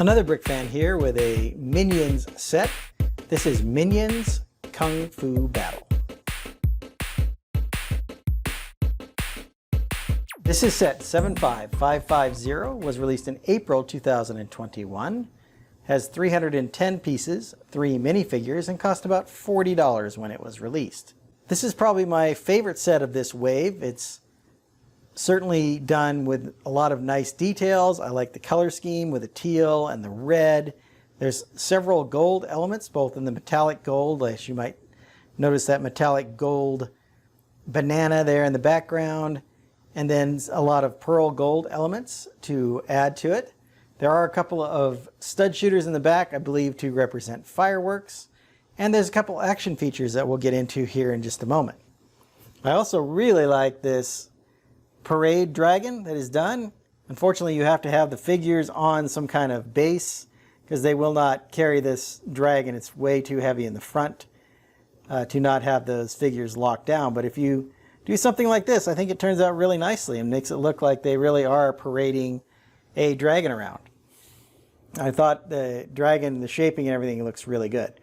Another Brick fan here with a Minions set. This is Minions Kung Fu Battle. This is set 75550, was released in April 2021, has 310 pieces, 3 minifigures, and cost about $40 when it was released. This is probably my favorite set of this wave. It's certainly done with a lot of nice details. I like the color scheme with the teal and the red. There's several gold elements, both in the metallic gold, as you might notice that metallic gold banana there in the background, and then a lot of pearl gold elements to add to it. There are a couple of stud shooters in the back, I believe, to represent fireworks, and there's a couple action features that we'll get into here in just a moment. I also really like this parade dragon that is done. Unfortunately, you have to have the figures on some kind of base because they will not carry this dragon. It's way too heavy in the front to not have those figures locked down. But if you do something like this, I think it turns out really nicely and makes it look like they really are parading a dragon around. I thought the dragon, the shaping and everything looks really good.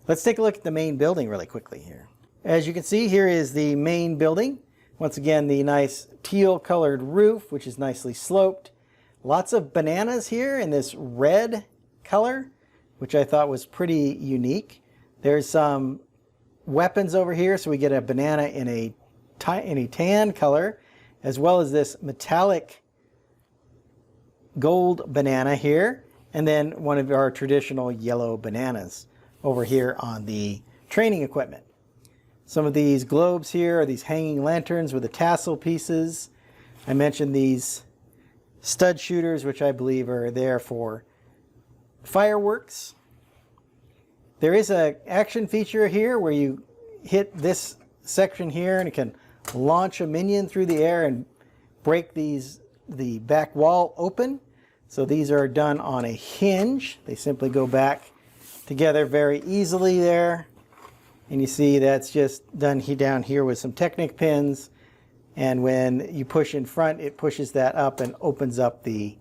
Let's take a look at the main building really quickly here. As you can see, here is the main building. Once again, the nice teal colored roof, which is nicely sloped. Lots of bananas here in this red color, which I thought was pretty unique. There's some weapons over here, so we get a banana in a tan color, as well as this metallic gold banana here, and then one of our traditional yellow bananas over here on the training equipment. Some of these globes here are these hanging lanterns with the tassel pieces. I mentioned these stud shooters, which I believe are there for fireworks. There is an action feature here where you hit this section here and it can launch a minion through the air and break the back wall open. So these are done on a hinge. They simply go back together very easily there. And you see that's just done down here with some Technic pins. And when you push in front, it pushes that up and opens up the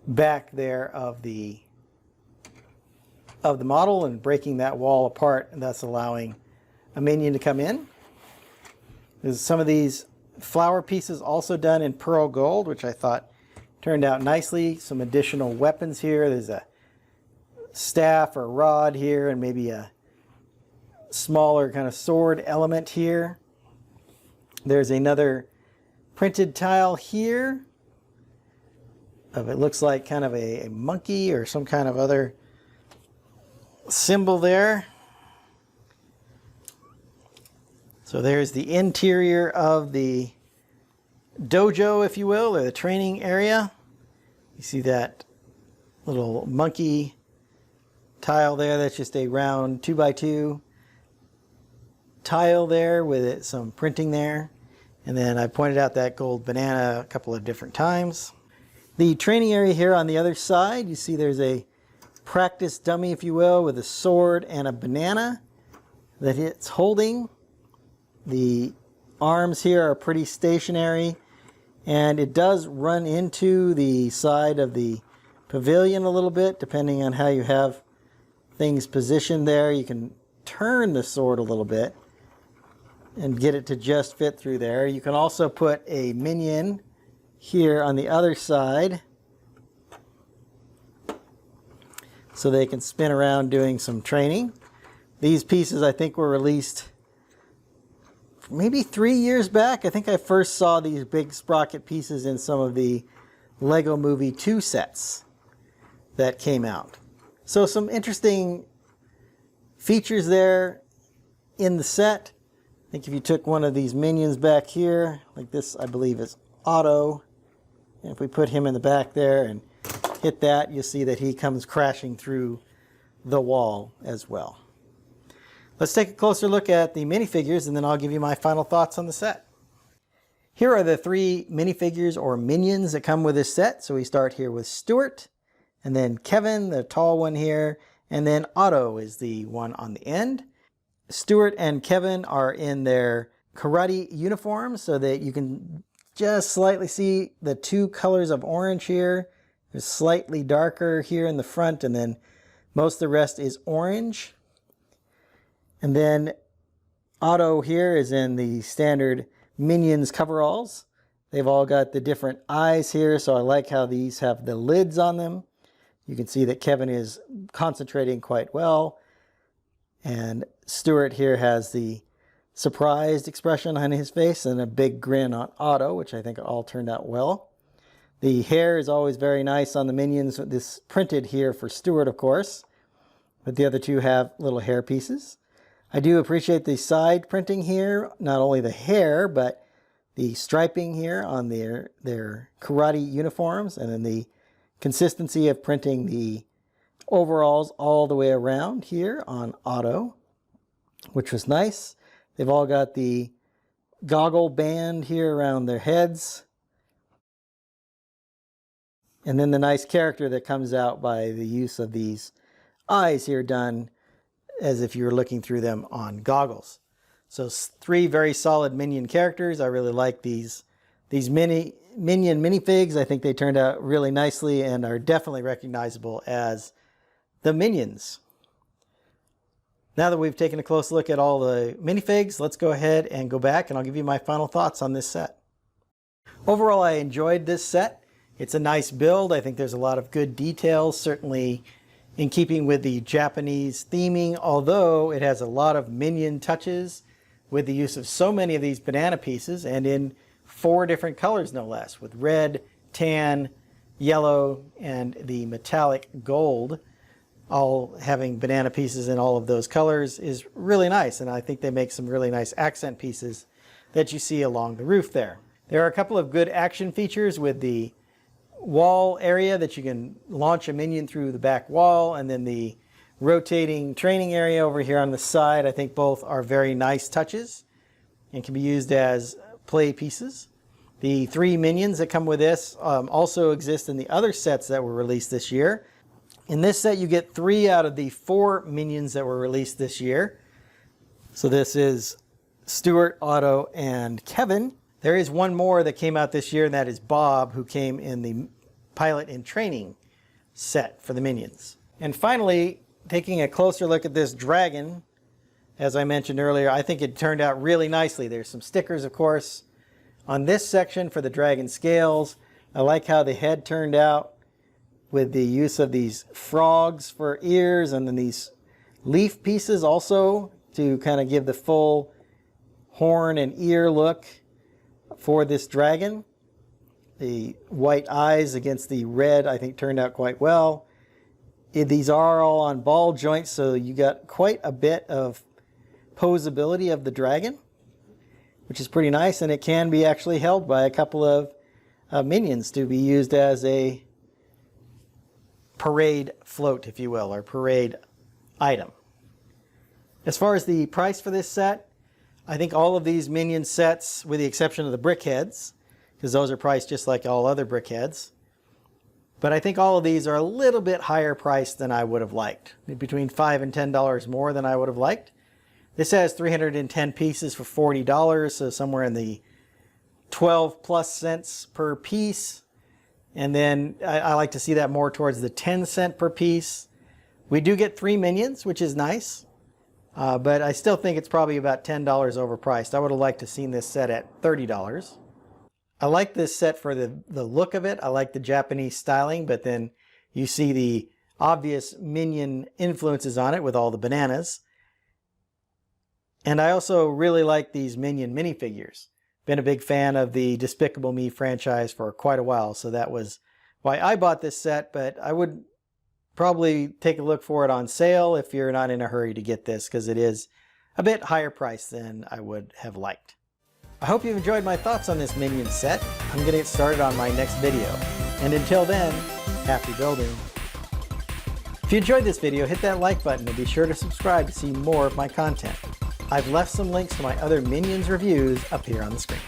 back there of the model and breaking that wall apart, and thus allowing a minion to come in. There's some of these flower pieces also done in pearl gold, which I thought turned out nicely. Some additional weapons here. There's a staff or rod here and maybe a smaller kind of sword element here. There's another printed tile here of it looks like kind of a monkey or some kind of other symbol there. So there's the interior of the dojo, if you will, or the training area. You see that little monkey tile there. That's just a round 2x2 tile there with some printing there. And then I pointed out that gold banana a couple of different times. The training area here on the other side, you see there's a practice dummy, if you will, with a sword and a banana that it's holding. The arms here are pretty stationary, and it does run into the side of the pavilion a little bit, depending on how you have things positioned there. You can turn the sword a little bit and get it to just fit through there. You can also put a minion here on the other side so they can spin around doing some training. These pieces I think were released maybe 3 years back. I think I first saw these big sprocket pieces in some of the Lego Movie 2 sets that came out. So some interesting features there in the set. I think if you took one of these minions back here, like this I believe is Otto, and if we put him in the back there and hit that, you'll see that he comes crashing through the wall as well. Let's take a closer look at the minifigures, and then I'll give you my final thoughts on the set. Here are the 3 minifigures or minions that come with this set. So we start here with Stuart, and then Kevin, the tall one here, and then Otto is the one on the end. Stuart and Kevin are in their karate uniforms so that you can just slightly see the 2 colors of orange here It's slightly darker here in the front, and then most of the rest is orange. And then Otto here is in the standard Minions coveralls. They've all got the different eyes here, so I like how these have the lids on them. You can see that Kevin is concentrating quite well. And Stuart here has the surprised expression on his face and a big grin on Otto, which I think all turned out well. The hair is always very nice on the Minions. This printed here for Stuart, of course, but the other two have little hair pieces. I do appreciate the side printing here, not only the hair, but the striping here on their karate uniforms, and then the consistency of printing the overalls all the way around here on Otto, which was nice. They've all got the goggle band here around their heads. And then the nice character that comes out by the use of these eyes here done as if you were looking through them on goggles. So 3 very solid Minion characters. I really like these Minion minifigs. I think they turned out really nicely and are definitely recognizable as the Minions. Now that we've taken a close look at all the minifigs, let's go ahead and go back and I'll give you my final thoughts on this set. Overall, I enjoyed this set. It's a nice build. I think there's a lot of good details, certainly in keeping with the Japanese theming, although it has a lot of Minion touches with the use of so many of these banana pieces, and in 4 different colors no less, with red, tan, yellow, and the metallic gold, all having banana pieces in all of those colors is really nice, and I think they make some really nice accent pieces that you see along the roof there. There are a couple of good action features with the wall area that you can launch a Minion through the back wall, and then the rotating training area over here on the side. I think both are very nice touches and can be used as play pieces. The 3 Minions that come with this also exist in the other sets that were released this year. In this set you get 3 out of the 4 Minions that were released this year. So this is Stuart, Otto, and Kevin. There is one more that came out this year, and that is Bob, who came in the Pilot in Training set for the Minions. And finally, taking a closer look at this dragon, as I mentioned earlier, I think it turned out really nicely. There's some stickers, of course, on this section for the dragon scales. I like how the head turned out with the use of these frogs for ears, and then these leaf pieces also to kind of give the full horn and ear look for this dragon. The white eyes against the red I think turned out quite well. These are all on ball joints, so you got quite a bit of posability of the dragon, which is pretty nice, and it can be actually held by a couple of Minions to be used as a parade float, if you will, or parade item. As far as the price for this set, I think all of these Minion sets, with the exception of the brick heads, because those are priced just like all other brick heads, but I think all of these are a little bit higher priced than I would have liked, between $5 and $10 more than I would have liked. This has 310 pieces for $40, so somewhere in the 12 plus cents per piece. And then I like to see that more towards the 10 cent per piece. We do get 3 Minions, which is nice. But I still think it's probably about $10 overpriced. I would have liked to have seen this set at $30. I like this set for the look of it. I like the Japanese styling, but then you see the obvious Minion influences on it with all the bananas. And I also really like these Minion minifigures. Been a big fan of the Despicable Me franchise for quite a while, so that was why I bought this set, but I would probably take a look for it on sale if you're not in a hurry to get this, because it is a bit higher priced than I would have liked. I hope you've enjoyed my thoughts on this Minion set. I'm going to get started on my next video. And until then, happy building. If you enjoyed this video, hit that like button and be sure to subscribe to see more of my content. I've left some links to my other Minions reviews up here on the screen.